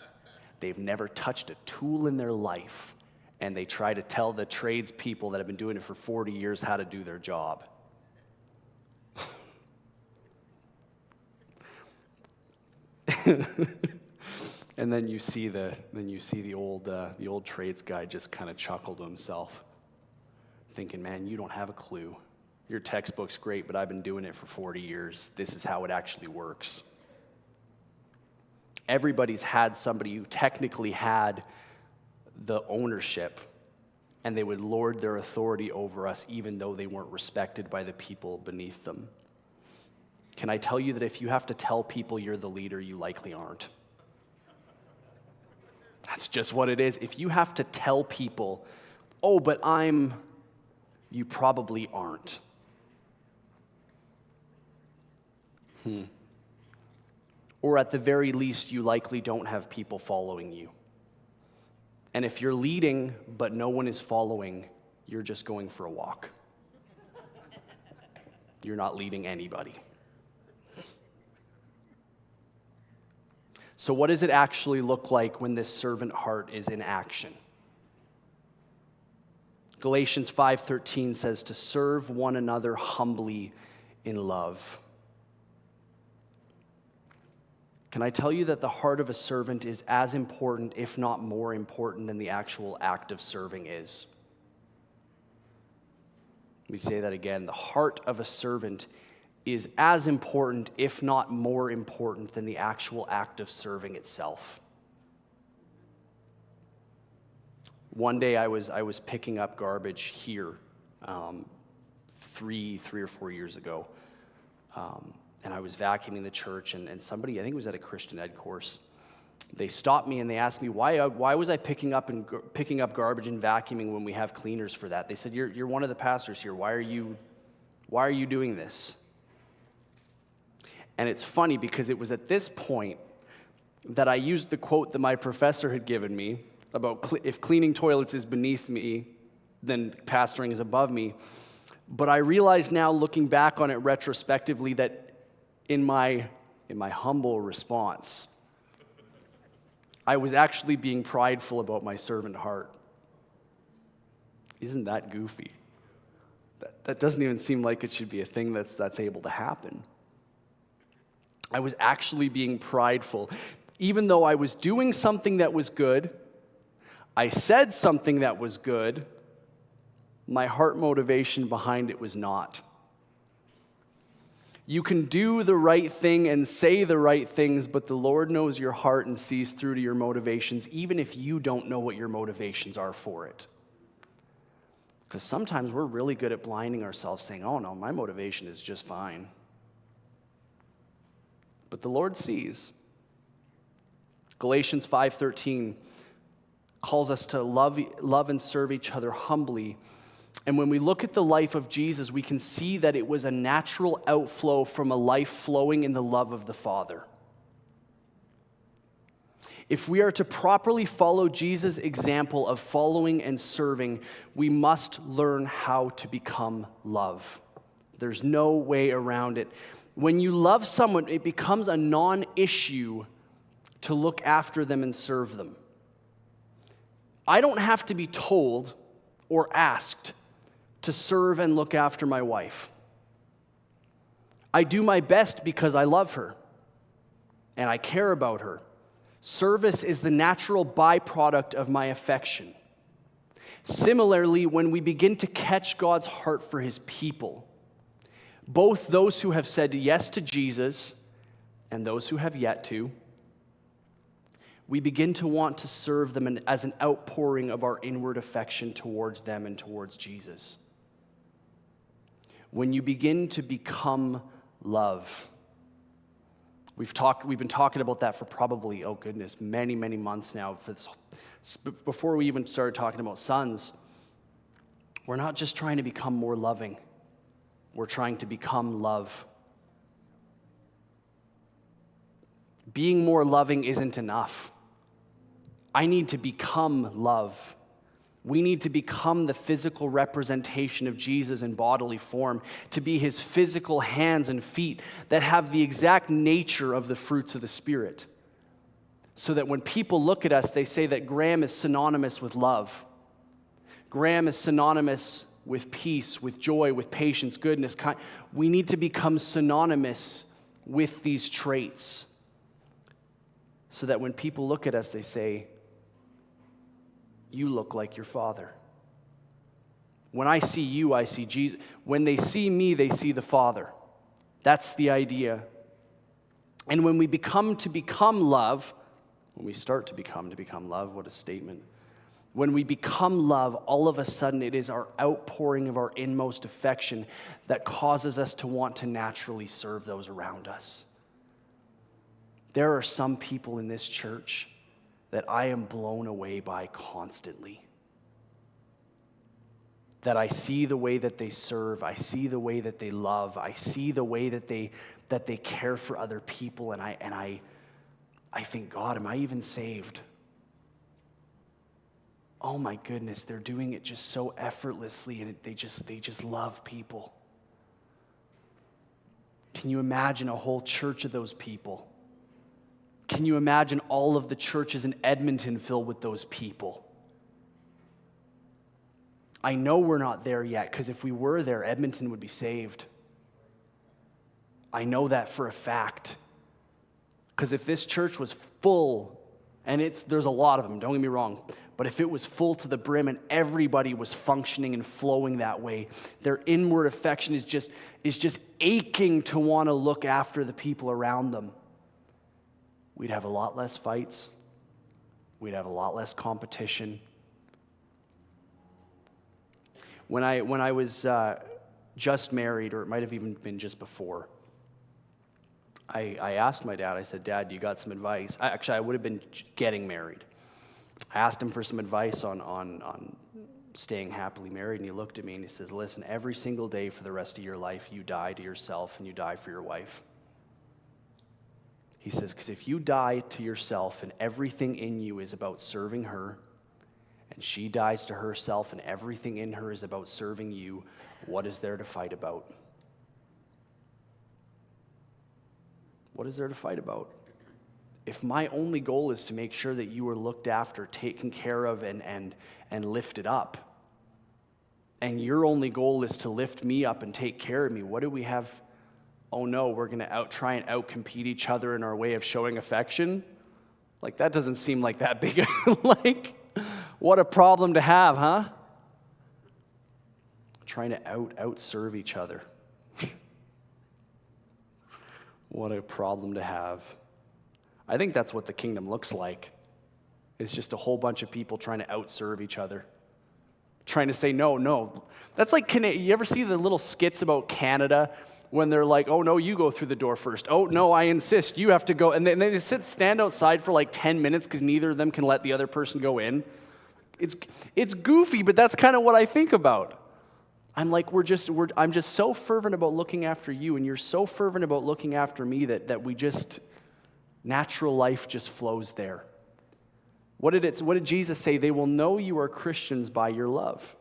They've never touched a tool in their life. And they try to tell the tradespeople that have been doing it for 40 years how to do their job. And then you see the old trades guy just kind of chuckle to himself, thinking, man, you don't have a clue. Your textbook's great, but I've been doing it for 40 years. This is how it actually works. Everybody's had somebody who technically had the ownership, and they would lord their authority over us even though they weren't respected by the people beneath them. Can I tell you that if you have to tell people you're the leader, you likely aren't? That's just what it is. If you have to tell people, oh, but you probably aren't. Or at the very least, you likely don't have people following you. And if you're leading, but no one is following, you're just going for a walk. You're not leading anybody. So what does it actually look like when this servant heart is in action? Galatians 5:13 says to serve one another humbly in love. Can I tell you that the heart of a servant is as important, if not more important, than the actual act of serving is? Let me say that again. The heart of a servant is as important, if not more important, than the actual act of serving itself. One day I was picking up garbage here 3 or 4 years ago. and I was vacuuming the church, and somebody, I think it was at a Christian Ed course, they stopped me and they asked me, why was I picking up garbage and vacuuming when we have cleaners for that? They said, you're one of the pastors here. Why are you doing this? And it's funny because it was at this point that I used the quote that my professor had given me about if cleaning toilets is beneath me, then pastoring is above me. But I realize now, looking back on it retrospectively, that in my humble response, I was actually being prideful about my servant heart. Isn't that goofy? That doesn't even seem like it should be a thing that's able to happen. I was actually being prideful. Even though I was doing something that was good, I said something that was good, my heart motivation behind it was not. You can do the right thing and say the right things, but the Lord knows your heart and sees through to your motivations, even if you don't know what your motivations are for it. Because sometimes we're really good at blinding ourselves, saying, oh no, my motivation is just fine. But the Lord sees. Galatians 5:13 calls us to love and serve each other humbly. And when we look at the life of Jesus, we can see that it was a natural outflow from a life flowing in the love of the Father. If we are to properly follow Jesus' example of following and serving, we must learn how to become love. There's no way around it. When you love someone, it becomes a non-issue to look after them and serve them. I don't have to be told or asked to serve and look after my wife. I do my best because I love her and I care about her. Service is the natural byproduct of my affection. Similarly, when we begin to catch God's heart for his people, both those who have said yes to Jesus and those who have yet to, we begin to want to serve them as an outpouring of our inward affection towards them and towards Jesus. When you begin to become love, we've been talking about that for probably, many, many months now. Before we even started talking about sons, we're not just trying to become more loving. We're trying to become love. Being more loving isn't enough. I need to become love. We need to become the physical representation of Jesus in bodily form, to be his physical hands and feet that have the exact nature of the fruits of the Spirit. So that when people look at us, they say that Graham is synonymous with love. Graham is synonymous with peace, with joy, with patience, goodness, kindness. We need to become synonymous with these traits so that when people look at us, they say, you look like your Father. When I see you, I see Jesus. When they see me, they see the Father. That's the idea. And when we become love, when we start to become love, what a statement. When we become love, all of a sudden it is our outpouring of our inmost affection that causes us to want to naturally serve those around us. There are some people in this church that I am blown away by constantly. That I see the way that they serve, I see the way that they love, I see the way that they care for other people, and I think, God, am I even saved? Oh my goodness, they're doing it just so effortlessly, and they just love people. Can you imagine a whole church of those people? Can you imagine all of the churches in Edmonton filled with those people? I know we're not there yet, because if we were there, Edmonton would be saved. I know that for a fact. Because if this church was full, and there's a lot of them, don't get me wrong, but if it was full to the brim and everybody was functioning and flowing that way, their inward affection is just aching to want to look after the people around them, we'd have a lot less fights. We'd have a lot less competition. When I was just married, or it might have even been just before, I asked my dad, I said, Dad, you got some advice? I would have been getting married. I asked him for some advice on staying happily married, and he looked at me and he says, listen, every single day for the rest of your life, you die to yourself and you die for your wife. He says, because if you die to yourself and everything in you is about serving her, and she dies to herself and everything in her is about serving you, what is there to fight about? What is there to fight about? If my only goal is to make sure that you are looked after, taken care of, and lifted up, and your only goal is to lift me up and take care of me, what do we have? Oh no, we're going to try and outcompete each other in our way of showing affection? Like, that doesn't seem like that big. Like, what a problem to have, huh? Trying to outserve each other. What a problem to have. I think that's what the kingdom looks like. It's just a whole bunch of people trying to outserve each other. Trying to say, no. That's like, you ever see the little skits about Canada when they're like, oh no, you go through the door first. Oh no, I insist, you have to go. And then they stand outside for like 10 minutes because neither of them can let the other person go in. It's goofy, but that's kind of what I think about. I'm like, I'm just so fervent about looking after you, and you're so fervent about looking after me that we just, natural life just flows there. What did Jesus say? They will know you are Christians by your love,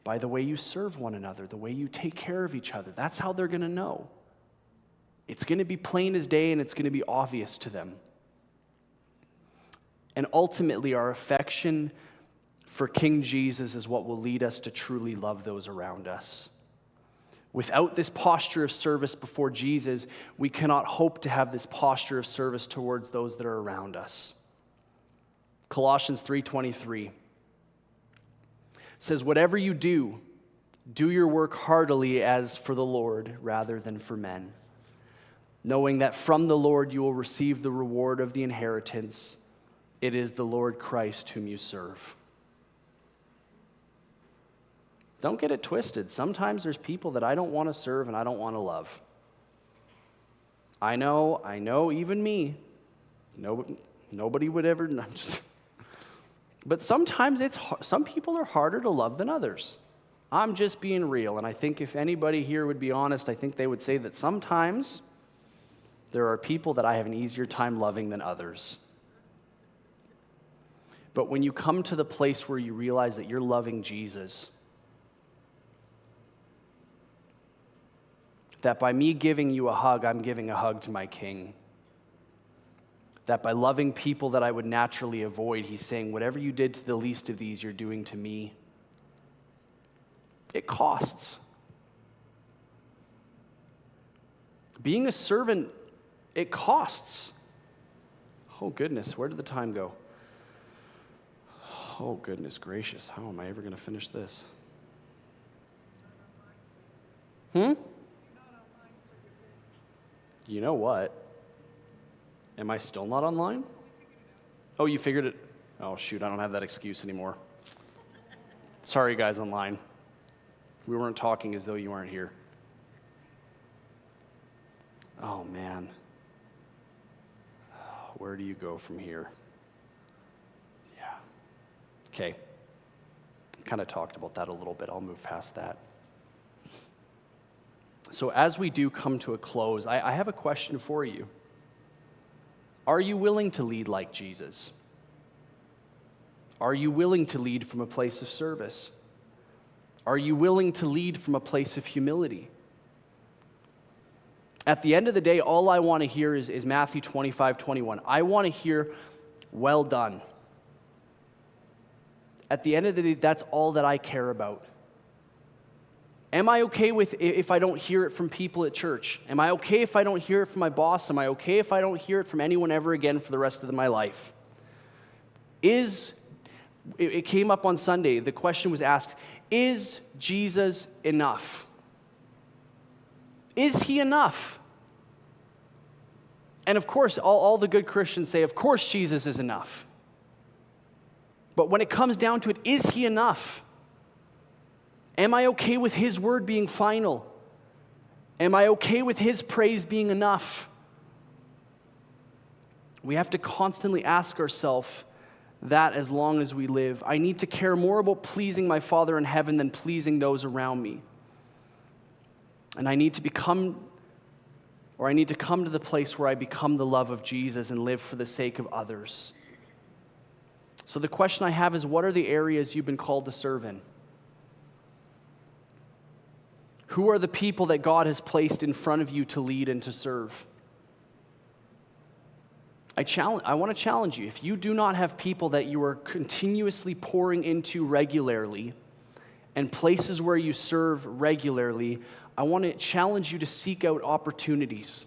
by the way you serve one another, the way you take care of each other. That's how they're going to know. It's going to be plain as day, and it's going to be obvious to them. And ultimately, our affection for King Jesus is what will lead us to truly love those around us. Without this posture of service before Jesus, we cannot hope to have this posture of service towards those that are around us. Colossians 3:23 says, whatever you do your work heartily as for the Lord rather than for men, knowing that from the Lord you will receive the reward of the inheritance. It is the Lord Christ whom you serve. Don't get it twisted. Sometimes there's people that I don't want to serve and I don't want to love. I know, even me. Nobody would ever. But sometimes some people are harder to love than others. I'm just being real, and I think if anybody here would be honest, I think they would say that sometimes there are people that I have an easier time loving than others. But when you come to the place where you realize that you're loving Jesus, that by me giving you a hug, I'm giving a hug to my King. That by loving people that I would naturally avoid, he's saying, whatever you did to the least of these, you're doing to me. It costs. Being a servant, it costs. Oh goodness, where did the time go? Oh goodness gracious, how am I ever going to finish this? You know what? Am I still not online? Oh, you figured it? Oh, shoot, I don't have that excuse anymore. Sorry, guys online. We weren't talking as though you weren't here. Oh, man. Where do you go from here? Yeah. Okay. Kind of talked about that a little bit. I'll move past that. So as we do come to a close, I have a question for you. Are you willing to lead like Jesus? Are you willing to lead from a place of service? Are you willing to lead from a place of humility? At the end of the day, all I want to hear is Matthew 25:21. I want to hear, well done. At the end of the day, that's all that I care about. Am I okay with if I don't hear it from people at church? Am I okay if I don't hear it from my boss? Am I okay if I don't hear it from anyone ever again for the rest of my life? It came up on Sunday. The question was asked, is Jesus enough? Is he enough? And of course, all the good Christians say, of course Jesus is enough. But when it comes down to it, is he enough? Am I okay with his word being final? Am I okay with his praise being enough? We have to constantly ask ourselves that as long as we live. I need to care more about pleasing my Father in heaven than pleasing those around me. And I need to come to the place where I become the love of Jesus and live for the sake of others. So the question I have is, what are the areas you've been called to serve in? Who are the people that God has placed in front of you to lead and to serve? I want to challenge you. If you do not have people that you are continuously pouring into regularly and places where you serve regularly, I want to challenge you to seek out opportunities.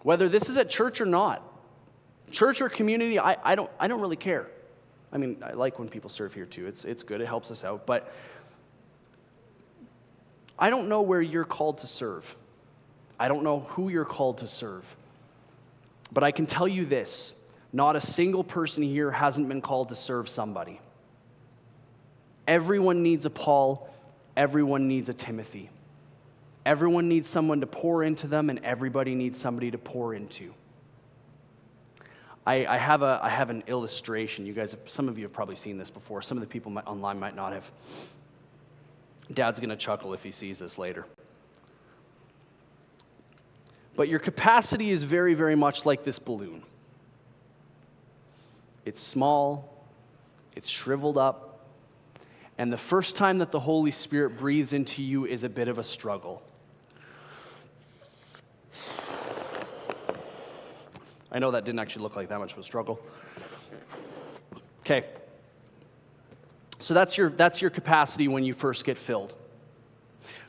Whether this is at church or not, church or community, I don't really care. I mean, I like when people serve here too. It's good. It helps us out. But I don't know where you're called to serve. I don't know who you're called to serve. But I can tell you this, not a single person here hasn't been called to serve somebody. Everyone needs a Paul. Everyone needs a Timothy. Everyone needs someone to pour into them, and everybody needs somebody to pour into. I have an illustration. You guys, some of you have probably seen this before. Some of the people online might not have. Dad's going to chuckle if he sees this later. But your capacity is very, very much like this balloon. It's small, it's shriveled up, and the first time that the Holy Spirit breathes into you is a bit of a struggle. I know that didn't actually look like that much of a struggle. Okay. So that's your capacity when you first get filled.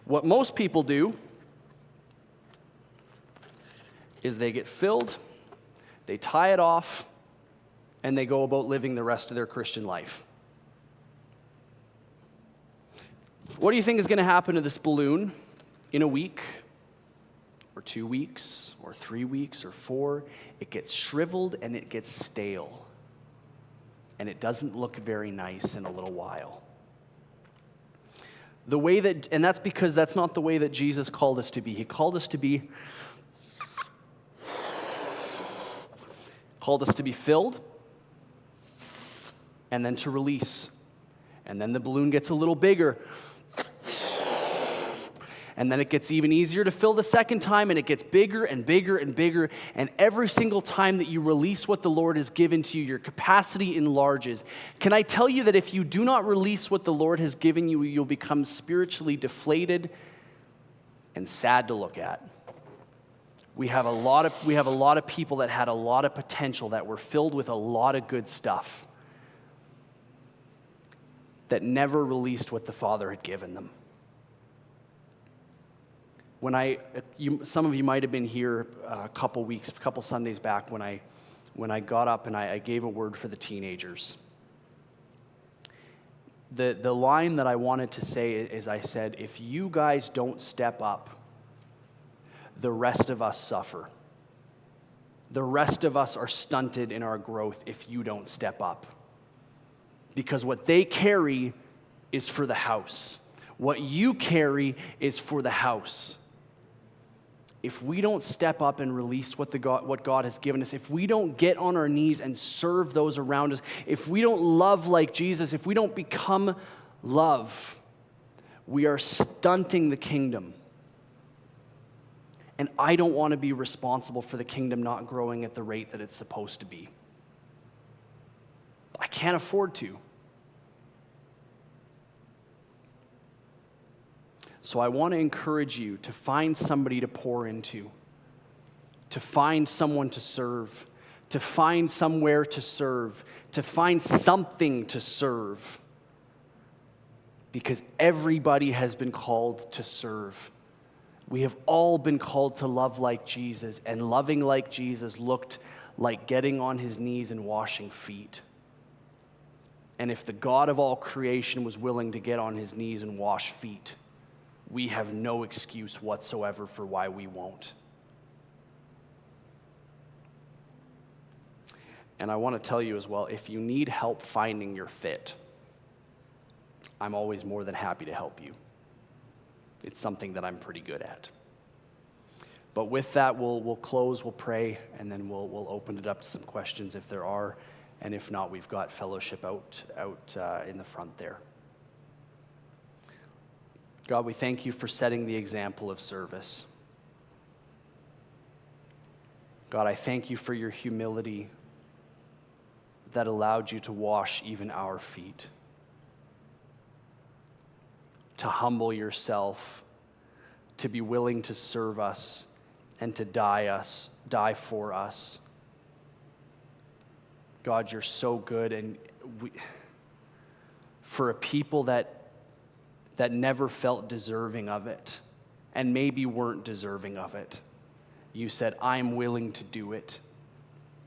What most people do is they get filled, they tie it off, and they go about living the rest of their Christian life. What do you think is going to happen to this balloon in a week, or 2 weeks, or 3 weeks, or 4? It gets shriveled and it gets stale. And it doesn't look very nice in a little while. And that's because that's not the way that Jesus called us to be. He called us to be filled, and then to release. And then the balloon gets a little bigger. And then it gets even easier to fill the second time, and it gets bigger and bigger and bigger. And every single time that you release what the Lord has given to you, your capacity enlarges. Can I tell you that if you do not release what the Lord has given you, you'll become spiritually deflated and sad to look at? We have a lot of people that had a lot of potential, that were filled with a lot of good stuff, that never released what the Father had given them. Some of you might have been here a couple Sundays back when I got up and I gave a word for the teenagers. The line that I wanted to say is, I said, if you guys don't step up, the rest of us suffer. The rest of us are stunted in our growth if you don't step up. Because what they carry is for the house. What you carry is for the house. If we don't step up and release what God has given us, if we don't get on our knees and serve those around us, if we don't love like Jesus, if we don't become love, we are stunting the kingdom. And I don't want to be responsible for the kingdom not growing at the rate that it's supposed to be. I can't afford to. So I want to encourage you to find somebody to pour into, to find someone to serve, to find somewhere to serve, to find something to serve. Because everybody has been called to serve. We have all been called to love like Jesus, and loving like Jesus looked like getting on his knees and washing feet. And if the God of all creation was willing to get on his knees and wash feet, we have no excuse whatsoever for why we won't. And I want to tell you as well, if you need help finding your fit, I'm always more than happy to help you. It's something that I'm pretty good at. But with that, we'll close, we'll pray, and then we'll open it up to some questions if there are. And if not, we've got fellowship out in the front there. God, we thank you for setting the example of service. God, I thank you for your humility that allowed you to wash even our feet, to humble yourself, to be willing to serve us and to die for us. God, you're so good, and for a people that never felt deserving of it, and maybe weren't deserving of it, you said, I'm willing to do it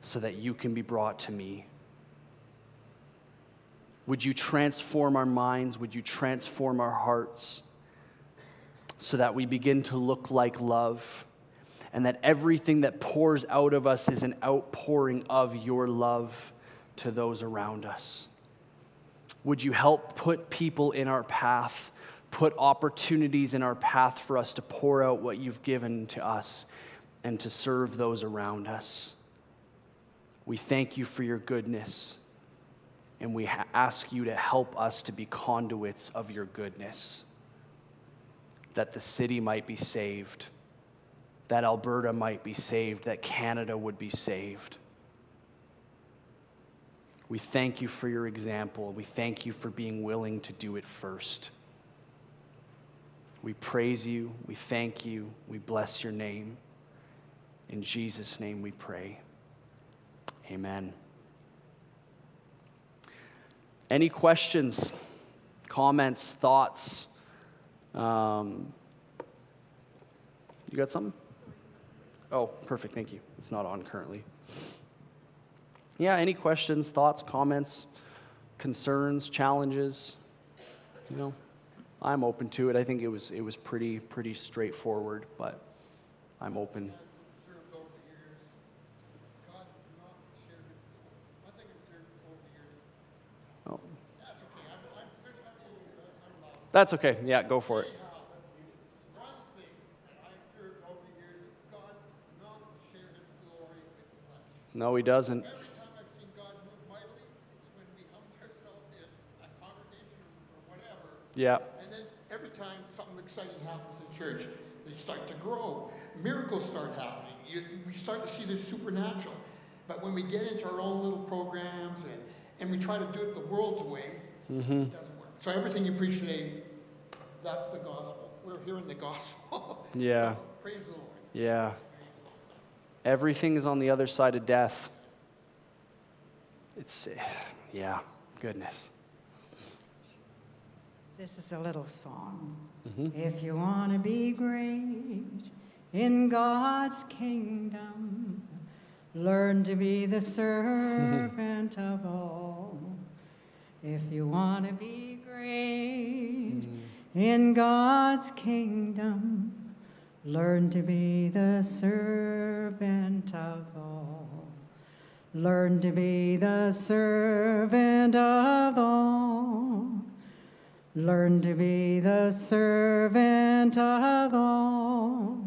so that you can be brought to me. Would you transform our minds? Would you transform our hearts so that we begin to look like love, and that everything that pours out of us is an outpouring of your love to those around us? Would you help put people in our path, put opportunities in our path for us to pour out what you've given to us and to serve those around us? We thank you for your goodness, and we ask you to help us to be conduits of your goodness, that the city might be saved, that Alberta might be saved, that Canada would be saved. We thank you for your example. We thank you for being willing to do it first. We praise you. We thank you. We bless your name. In Jesus' name we pray. Amen. Any questions, comments, thoughts? You got something? Oh, perfect. Thank you. It's not on currently. Yeah, any questions, thoughts, comments, concerns, challenges? I'm open to it. I think it was pretty straightforward, but I'm open. Oh. That's okay. Yeah, go for it. No, he doesn't. Every time I've seen God move mightily, it's when we humble ourselves in a congregation or whatever. Yeah. And then every time something exciting happens in church, they start to grow. Miracles start happening. We start to see the supernatural. But when we get into our own little programs and we try to do it the world's way, it doesn't work. So everything you preach today, that's the gospel. We're hearing the gospel. Yeah. So, praise the Lord. Yeah. Everything is on the other side of death. Yeah, goodness. This is a little song. If you want to be great in God's kingdom, learn to be the servant of all. If you want to be great in God's kingdom, learn to be the servant of all. Learn to be the servant of all. Learn to be the servant of all.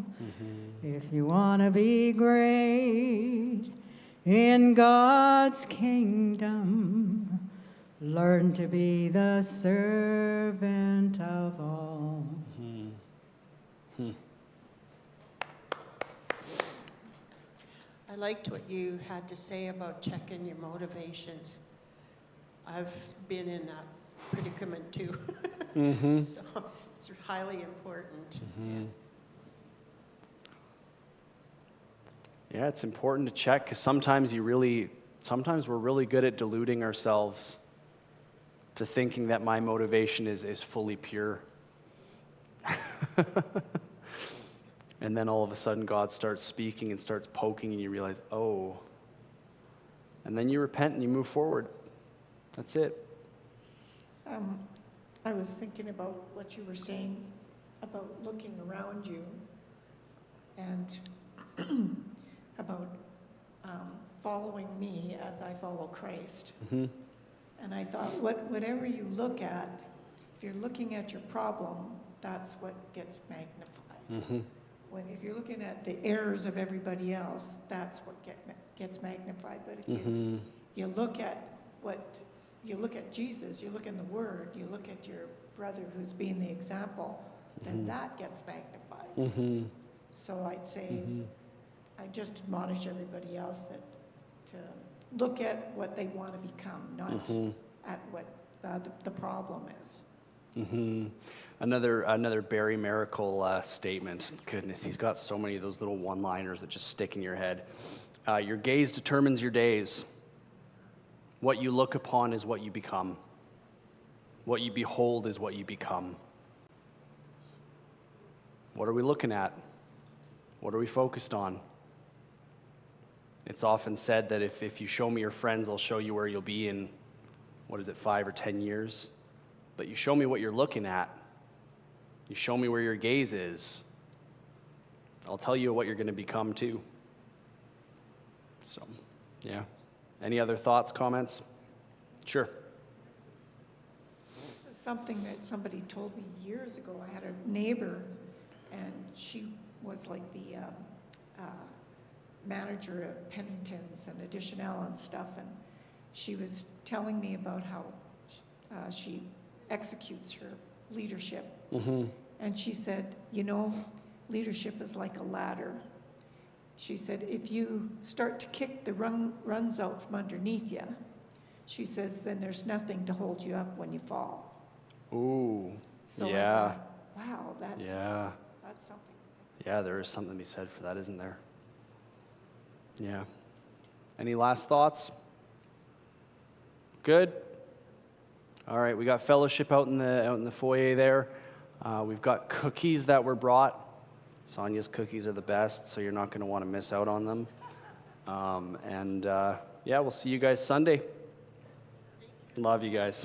If you want to be great in God's kingdom, learn to be the servant of all. I liked what you had to say about checking your motivations. I've been in that predicament too. So it's highly important. Yeah, it's important to check, because sometimes we're really good at deluding ourselves to thinking that my motivation is fully pure. And then all of a sudden God starts speaking and starts poking, and you realize, oh. And then you repent and you move forward. That's it. I was thinking about what you were saying about looking around you and about following me as I follow Christ. And I thought, whatever you look at, if you're looking at your problem, that's what gets magnified. if you're looking at the errors of everybody else, that's what gets magnified. But if you look at Jesus, you look in the Word, you look at your brother who's being the example, then that gets magnified. So I'd say, I just admonish everybody else to look at what they want to become, not at what the problem is. Another Barry Miracle statement. Goodness, he's got so many of those little one-liners that just stick in your head. Your gaze determines your days. What you look upon is what you become. What you behold is what you become. What are we looking at? What are we focused on? It's often said that if you show me your friends, I'll show you where you'll be in, 5 or 10 years? But you show me what you're looking at. You show me where your gaze is. I'll tell you what you're going to become too. So, yeah. Any other thoughts, comments? Sure. This is something that somebody told me years ago. I had a neighbor, and she was like the manager of Pennington's and Additionelle and stuff, and she was telling me about how she executes her leadership. And she said, leadership is like a ladder. She said, if you start to kick the runs out from underneath you, she says, then there's nothing to hold you up when you fall. Ooh, So yeah. I thought, wow, that's something. Yeah, there is something to be said for that, isn't there? Yeah. Any last thoughts? Good? All right, we got fellowship out in the foyer there. We've got cookies that were brought. Sonia's cookies are the best, so you're not going to want to miss out on them. Yeah, we'll see you guys Sunday. Love you guys.